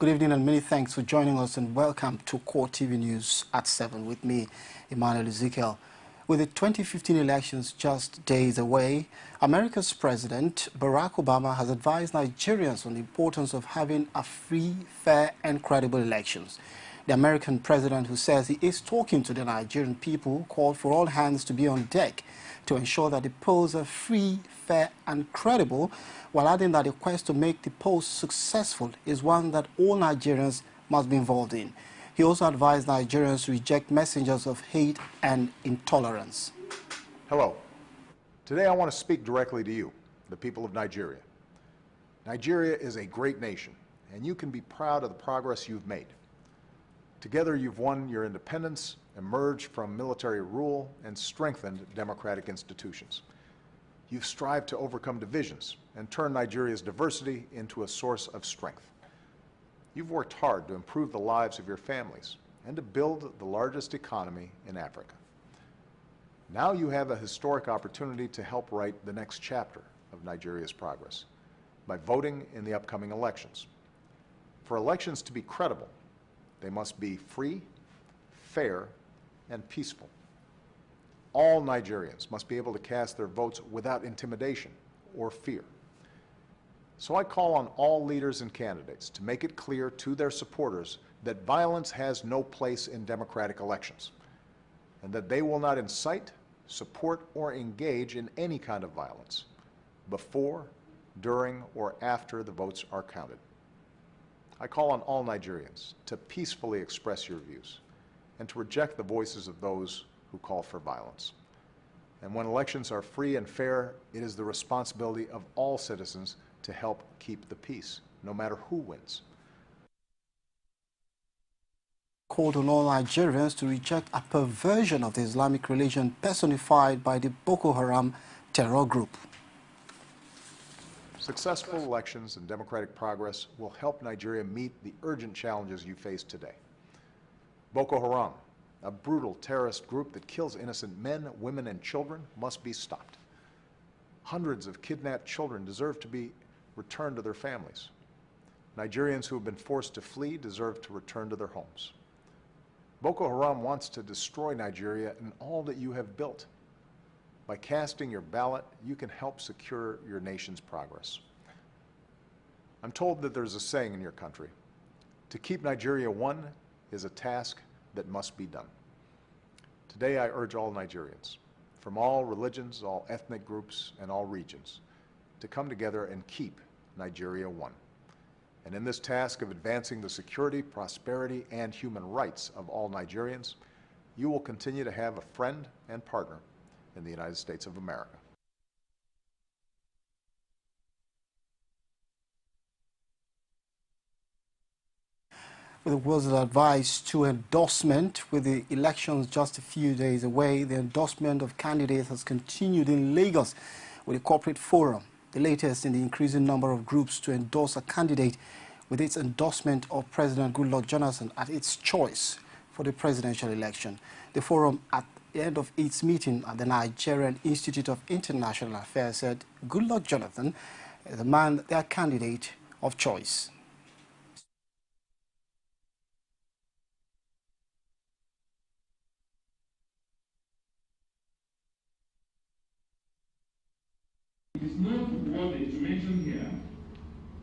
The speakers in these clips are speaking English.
Good evening and many thanks for joining us and welcome to CoreTV News at 7 with me, Emmanuel Ezekiel. With the 2015 elections just days away, America's President Barack Obama has advised Nigerians on the importance of having a free, fair and credible elections. The American president, who says he is talking to the Nigerian people, called for all hands to be on deck to ensure that the polls are free, fair and credible, while adding that the quest to make the polls successful is one that all Nigerians must be involved in. He also advised Nigerians to reject messengers of hate and intolerance. Hello. Today I want to speak directly to you, the people of Nigeria. Nigeria is a great nation, and you can be proud of the progress you've made. Together you've won your independence, emerged from military rule, and strengthened democratic institutions. You've strived to overcome divisions and turn Nigeria's diversity into a source of strength. You've worked hard to improve the lives of your families and to build the largest economy in Africa. Now you have a historic opportunity to help write the next chapter of Nigeria's progress by voting in the upcoming elections. For elections to be credible, they must be free, fair, and peaceful. All Nigerians must be able to cast their votes without intimidation or fear. So I call on all leaders and candidates to make it clear to their supporters that violence has no place in democratic elections, and that they will not incite, support, or engage in any kind of violence before, during, or after the votes are counted. I call on all Nigerians to peacefully express your views and to reject the voices of those who call for violence. And when elections are free and fair, it is the responsibility of all citizens to help keep the peace, no matter who wins. Called on all Nigerians to reject a perversion of the Islamic religion personified by the Boko Haram terror group. Successful elections and democratic progress will help Nigeria meet the urgent challenges you face today. Boko Haram, a brutal terrorist group that kills innocent men, women, and children, must be stopped. Hundreds of kidnapped children deserve to be returned to their families. Nigerians who have been forced to flee deserve to return to their homes. Boko Haram wants to destroy Nigeria and all that you have built. By casting your ballot, you can help secure your nation's progress. I'm told that there's a saying in your country, to keep Nigeria one is a task that must be done. Today I urge all Nigerians, from all religions, all ethnic groups, and all regions, to come together and keep Nigeria one. And in this task of advancing the security, prosperity, and human rights of all Nigerians, you will continue to have a friend and partner in the United States of America. With the words of advice to endorsement, with the elections just a few days away, the endorsement of candidates has continued in Lagos with a corporate forum, the latest in the increasing number of groups to endorse a candidate with its endorsement of President Goodluck Jonathan at its choice for the presidential election. The forum, at the end of its meeting at the Nigerian Institute of International Affairs, said Goodluck Jonathan is the man, their candidate of choice. It is not worthy to mention here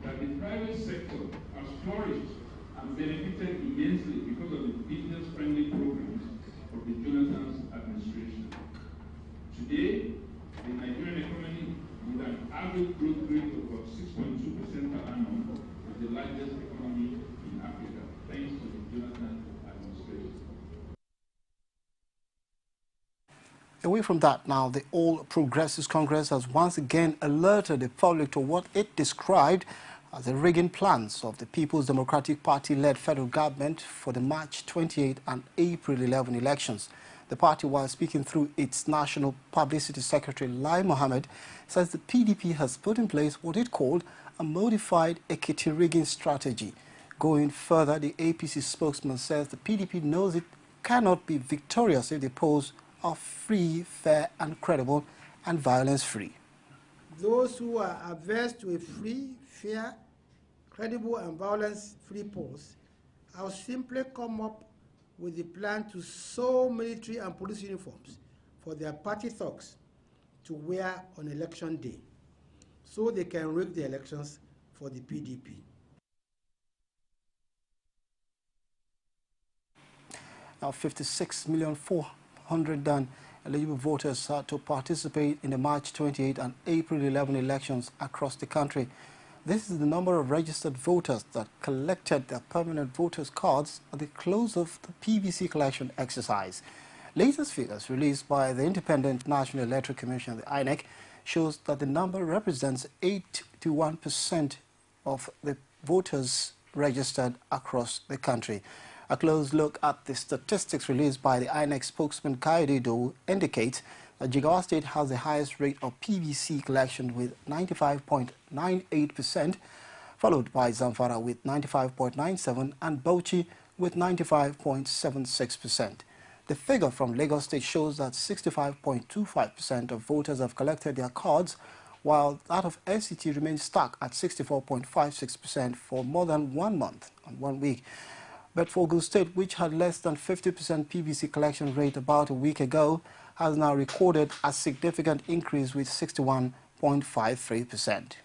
that the private sector has flourished and benefited immensely because of the business-friendly programs of the Jonathan administration. Today, the Nigerian economy, with an average growth rate of about 6.2% per annum, is the largest economy in Africa, thanks to the Jonathan administration. Away from that now, the All Progressives Congress has once again alerted the public to what it described as the rigging plans of the People's Democratic Party-led federal government for the March 28 and April 11 elections. The party, while speaking through its National Publicity Secretary Lai Mohammed, says the PDP has put in place what it called a modified Ekiti rigging strategy. Going further, the APC spokesman says the PDP knows it cannot be victorious if the polls are free, fair and credible and violence-free. Those who are averse to a free, fair, credible and violence-free polls, I'll simply come up with the plan to sew military and police uniforms for their party thugs to wear on election day, so they can rig the elections for the PDP. Now 56,400,000 eligible voters are to participate in the March 28 and April 11 elections across the country. This is the number of registered voters that collected their permanent voters' cards at the close of the PVC collection exercise. Latest figures released by the Independent National Electoral Commission, the INEC, shows that the number represents 81% of the voters registered across the country. A close look at the statistics released by the INEC spokesman Kayode Do indicates that Jigawa State has the highest rate of PVC collection with 95.98%, followed by Zamfara with 95.97% and Bauchi with 95.76%. The figure from Lagos State shows that 65.25% of voters have collected their cards, while that of FCT remains stuck at 64.56% for more than 1 month and 1 week. But for Ogun State, which had less than 50% PVC collection rate about a week ago, has now recorded a significant increase with 61.53%.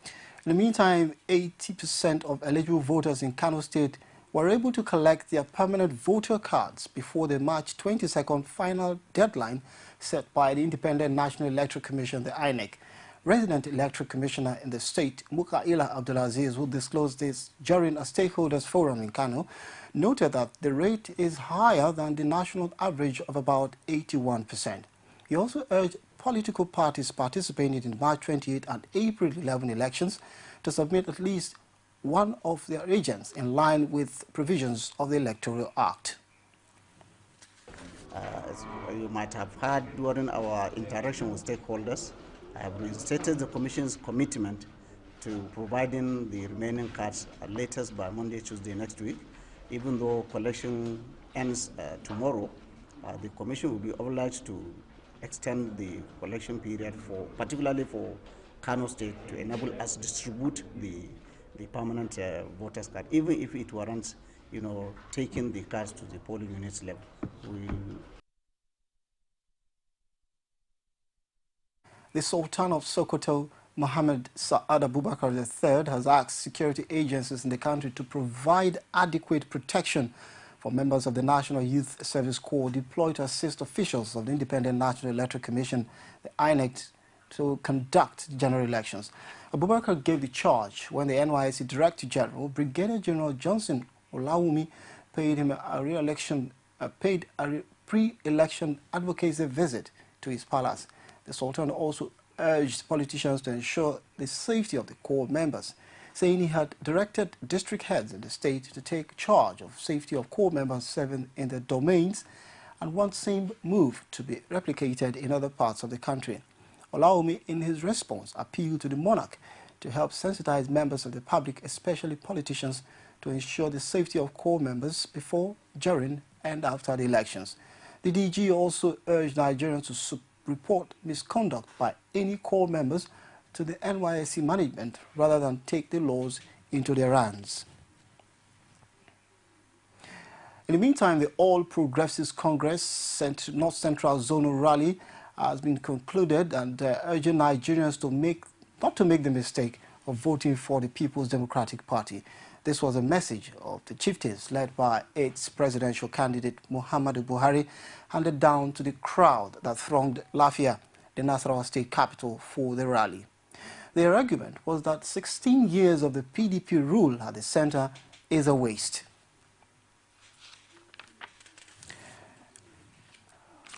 In the meantime, 80% of eligible voters in Kano State were able to collect their permanent voter cards before the March 22nd final deadline set by the Independent National Electoral Commission, the INEC. Resident Electoral Commissioner in the state, Mukaila Abdulaziz, who disclosed this during a stakeholders forum in Kano, noted that the rate is higher than the national average of about 81%. He also urged political parties participating in March 28 and April 11 elections to submit at least one of their agents in line with provisions of the Electoral Act. As you might have heard during our interaction with stakeholders, I have restated the Commission's commitment to providing the remaining cards latest by Monday, Tuesday next week. Even though collection ends tomorrow, the Commission will be obliged to extend the collection period particularly for Kano State, to enable us to distribute the permanent voters card, even if it warrants, taking the cards to the polling units level. The Sultan of Sokoto, Mohammed Saad Abubakar III, has asked security agencies in the country to provide adequate protection for members of the National Youth Service Corps deployed to assist officials of the Independent National Electoral Commission, the INEC, to conduct general elections. Abubakar gave the charge when the NYSC Director General, Brigadier General Johnson Olawumi, paid him a pre-election advocacy visit to his palace. The Sultan also urged politicians to ensure the safety of the Corps members, saying he had directed district heads in the state to take charge of safety of Corps members serving in their domains, and wants same move to be replicated in other parts of the country. Olawumi, in his response, appealed to the monarch to help sensitize members of the public, especially politicians, to ensure the safety of Corps members before, during, and after the elections. The DG also urged Nigerians to report misconduct by any Corps members to the NYSC management rather than take the laws into their hands. In the meantime, the All Progressives Congress North Central Zonal Rally has been concluded, and urging Nigerians not to make the mistake of voting for the People's Democratic Party. This was a message of the chieftains led by its presidential candidate Muhammadu Buhari, handed down to the crowd that thronged Lafia, the Nasarawa state capital, for the rally. Their argument was that 16 years of the PDP rule at the center is a waste.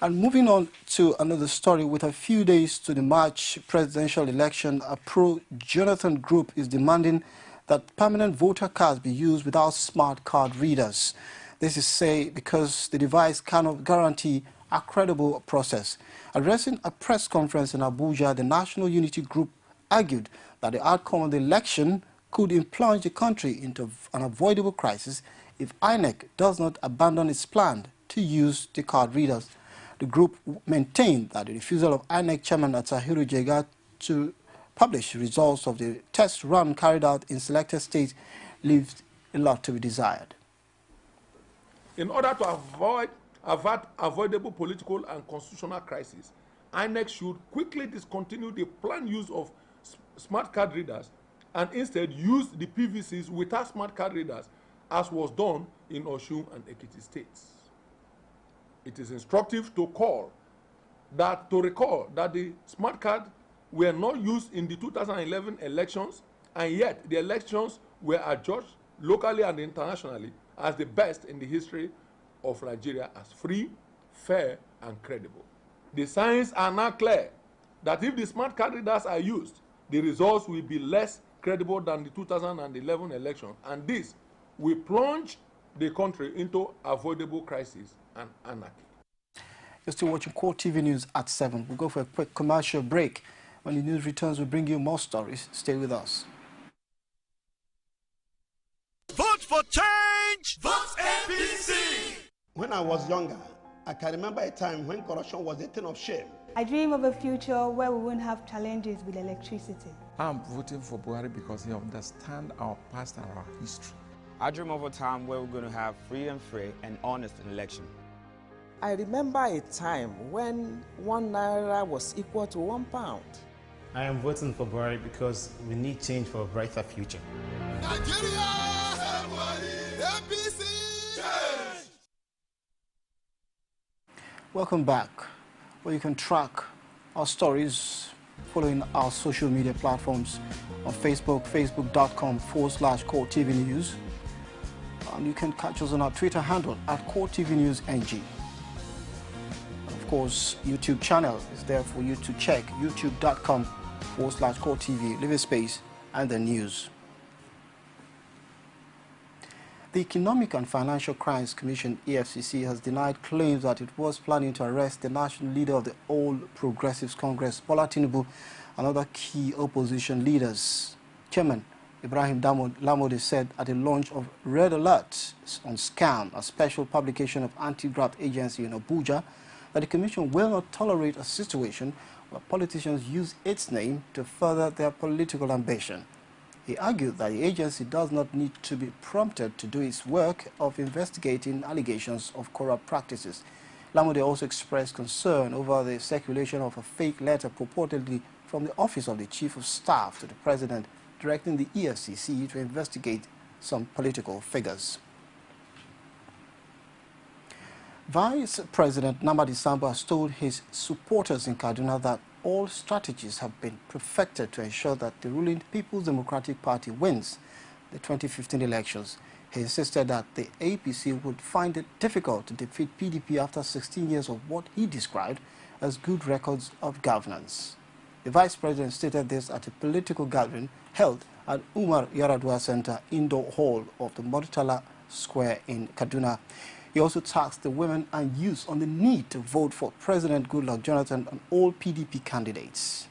And moving on to another story, with a few days to the March presidential election, a pro-Jonathan group is demanding that permanent voter cards be used without smart card readers. This is because the device cannot guarantee a credible process. Addressing a press conference in Abuja, the National Unity Group argued that the outcome of the election could plunge the country into an avoidable crisis if INEC does not abandon its plan to use the card readers. The group maintained that the refusal of INEC chairman Atahiru Jega to published results of the test run carried out in selected states leaves a lot to be desired. In order to avert avoidable political and constitutional crises, INEC should quickly discontinue the planned use of smart card readers and instead use the PVCs without smart card readers, as was done in Osun and Ekiti states. It is instructive to recall that the smart card were not used in the 2011 elections, and yet the elections were adjudged locally and internationally as the best in the history of Nigeria as free, fair, and credible. The signs are now clear that if the smart card readers are used, the results will be less credible than the 2011 election, and this will plunge the country into avoidable crisis and anarchy. You're still watching CoreTV News at 7. We'll go for a quick commercial break. When the news returns, we'll bring you more stories. Stay with us. Vote for change! Vote APC! When I was younger, I can remember a time when corruption was a thing of shame. I dream of a future where we won't have challenges with electricity. I'm voting for Buhari because he understands our past and our history. I dream of a time where we're going to have free and fair and honest election. I remember a time when 1 naira was equal to £1. I am voting for Buhari because we need change for a brighter future. Nigeria! APC! Change! Welcome back, where you can track our stories following our social media platforms on Facebook, facebook.com/CoreTV News. And you can catch us on our Twitter handle at CoreTV News NG. Of course, YouTube channel is there for you to check, youtube.com/CoreTV, leave a space, and the news. The Economic and Financial Crimes Commission, EFCC, has denied claims that it was planning to arrest the national leader of the All Progressives Congress, Bola Tinubu, and other key opposition leaders. Chairman Ibrahim Lamode said at the launch of Red Alert on Scam, a special publication of anti-graft agency in Abuja, that the Commission will not tolerate a situation where politicians use its name to further their political ambition. He argued that the agency does not need to be prompted to do its work of investigating allegations of corrupt practices. Lamode also expressed concern over the circulation of a fake letter purportedly from the Office of the Chief of Staff to the President, directing the EFCC to investigate some political figures. Vice President Namadi Sambo has told his supporters in Kaduna that all strategies have been perfected to ensure that the ruling People's Democratic Party wins the 2015 elections. He insisted that the APC would find it difficult to defeat PDP after 16 years of what he described as good records of governance. The Vice President stated this at a political gathering held at Umar Yaradua Center Indoor Hall of the Murtala Square in Kaduna. He also tasked the women and youth on the need to vote for President Goodluck Jonathan and all PDP candidates.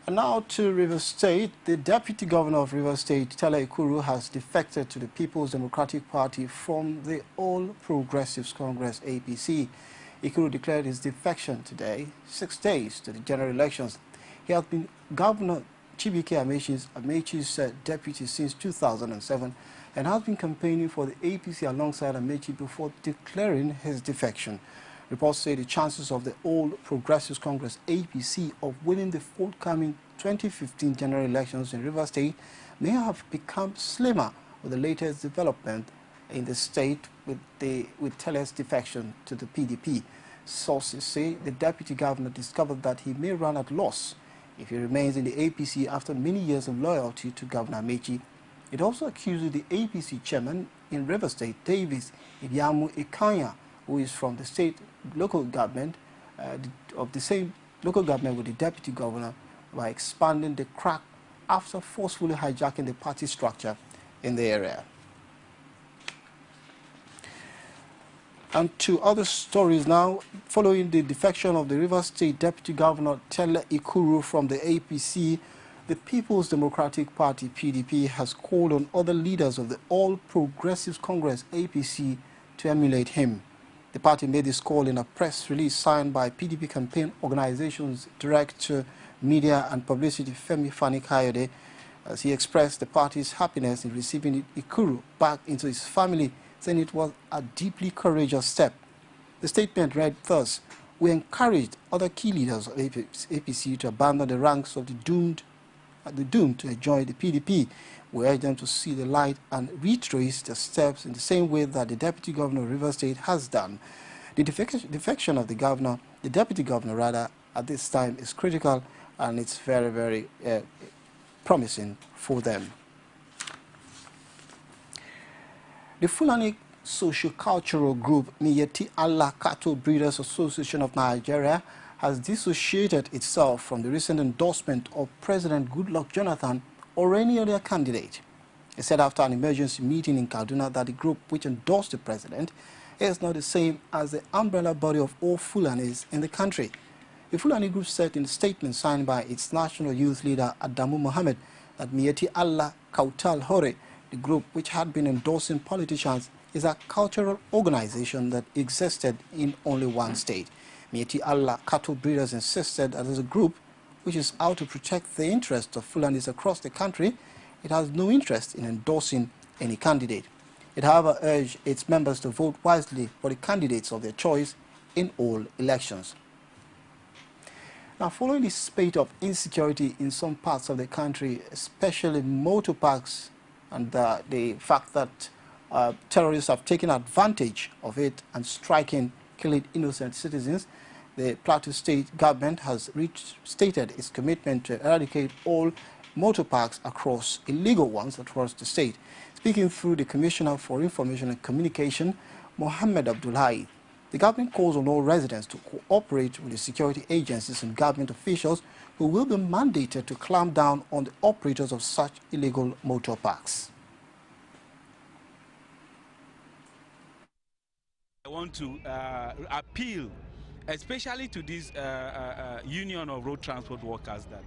And now to Rivers State. The Deputy Governor of Rivers State, Tele Ikuru, has defected to the People's Democratic Party from the All Progressives Congress, APC. Ikuru declared his defection today, 6 days to the general elections. He has been Governor Chibike Amechi's deputy since 2007 and has been campaigning for the APC alongside Amechi before declaring his defection. Reports say the chances of the All Progressives Congress APC of winning the forthcoming 2015 general elections in Rivers State may have become slimmer with the latest development in the state with Tele's defection to the PDP. Sources say the deputy governor discovered that he may run at loss if he remains in the APC after many years of loyalty to Governor Amechi. It also accuses the APC chairman in Rivers State, Davis Ibiamu Ikanya, who is from the state local government, of the same local government with the deputy governor, by expanding the crack after forcefully hijacking the party structure in the area. And to other stories now. Following the defection of the Rivers State Deputy Governor Tele Ikuru from the APC, the People's Democratic Party, PDP, has called on other leaders of the All Progressives Congress, APC, to emulate him. The party made this call in a press release signed by PDP campaign organization's Director, Media and Publicity Femi Fani-Kayode, as he expressed the party's happiness in receiving Ikuru back into his family, saying it was a deeply courageous step. The statement read thus: "We encouraged other key leaders of APC to abandon the ranks of the doomed to join the PDP. We urge them to see the light and retrace their steps in the same way that the Deputy Governor of Rivers State has done. The defection of the Deputy Governor rather, at this time is critical, and it's very, very promising for them." The Fulani socio-cultural group Miyetti Allah Cattle Breeders Association of Nigeria has dissociated itself from the recent endorsement of President Goodluck Jonathan or any other candidate. It said after an emergency meeting in Kaduna that the group which endorsed the president is not the same as the umbrella body of all Fulanis in the country. The Fulani group said in a statement signed by its national youth leader Adamu Mohammed that Miyetti Allah Kautal Hore, the group which had been endorsing politicians, is a cultural organization that existed in only one state. Miyetti Allah Cattle Breeders insisted that as a group which is out to protect the interests of Fulanis across the country, it has no interest in endorsing any candidate. It, however, urged its members to vote wisely for the candidates of their choice in all elections. Now, following the spate of insecurity in some parts of the country, especially motor parks, and the fact that terrorists have taken advantage of it and killing innocent citizens, the Plateau State government has stated its commitment to eradicate all motor parks across illegal ones across the state. Speaking through the Commissioner for Information and Communication, Mohammed Abdullahi, the government calls on all residents to cooperate with the security agencies and government officials who will be mandated to clamp down on the operators of such illegal motor parks. I want to appeal, especially to this Union of Road Transport Workers, that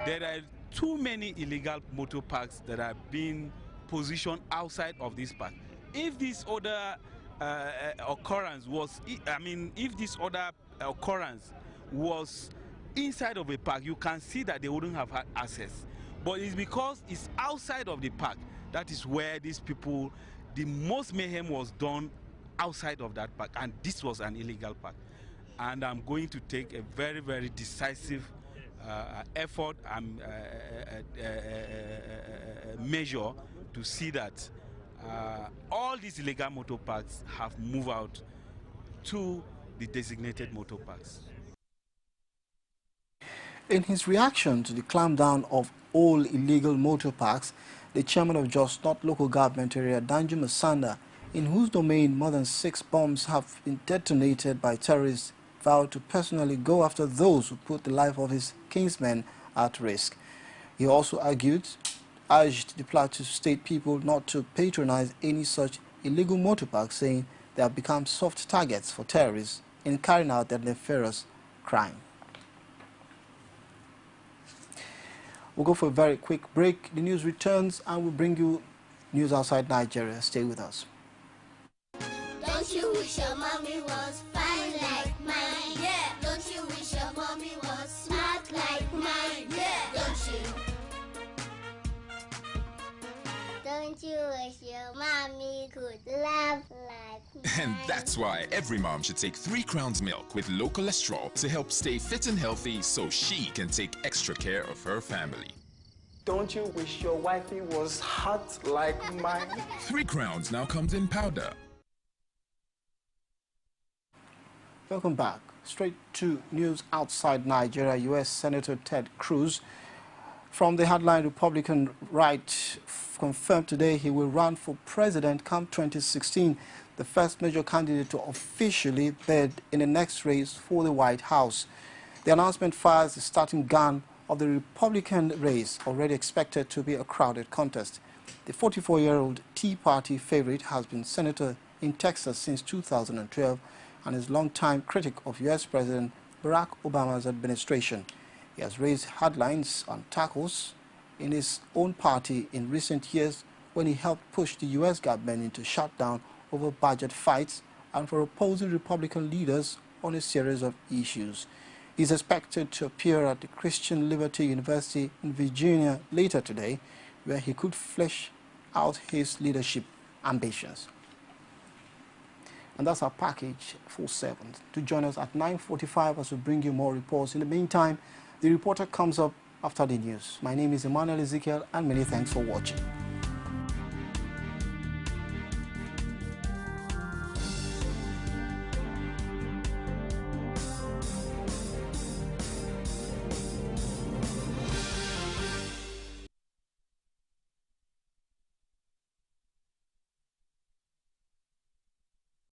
there are too many illegal motor parks that are being positioned outside of this park. If this other occurrence was, if this other occurrence was inside of a park, you can see that they wouldn't have had access. But it's because it's outside of the park, that is where these people, the most mayhem was done outside of that park, and this was an illegal park. And I'm going to take a very, very decisive effort and measure to see that all these illegal motor parks have moved out to the designated motor parks. In his reaction to the clampdown of all illegal motor parks, the chairman of Jos North Local Government Area, Danju Masanda, in whose domain more than 6 bombs have been detonated by terrorists, vowed to personally go after those who put the life of his kinsmen at risk. He also urged the Plateau State people not to patronize any such illegal motor parks, saying they have become soft targets for terrorists in carrying out their nefarious crime. We'll go for a very quick break. The news returns and we'll bring you news outside Nigeria. Stay with us. Don't you wish your mommy was fine like mine? Yeah. Don't you wish your mommy was smart like mine? Yeah. Don't you? Don't you wish your mommy could laugh like mine? And that's why every mom should take 3 Crowns milk with low cholesterol to help stay fit and healthy so she can take extra care of her family. Don't you wish your wifey was hot like mine? 3 Crowns now comes in powder. Welcome back. Straight to news outside Nigeria. U.S. Senator Ted Cruz, from the headline Republican right, confirmed today he will run for president come 2016, the first major candidate to officially bid in the next race for the White House. The announcement fires the starting gun of the Republican race, already expected to be a crowded contest. The 44-year-old Tea Party favorite has been senator in Texas since 2012 and is a longtime critic of U.S. President Barack Obama's administration. He has raised headlines on tackles in his own party in recent years when he helped push the U.S. government into shutdown over budget fights and for opposing Republican leaders on a series of issues. He's expected to appear at the Christian Liberty University in Virginia later today, where he could flesh out his leadership ambitions. And that's our package for 7. To join us at 9:45 as we bring you more reports. In the meantime, the reporter comes up after the news. My name is Emmanuel Ezekiel, and many thanks for watching.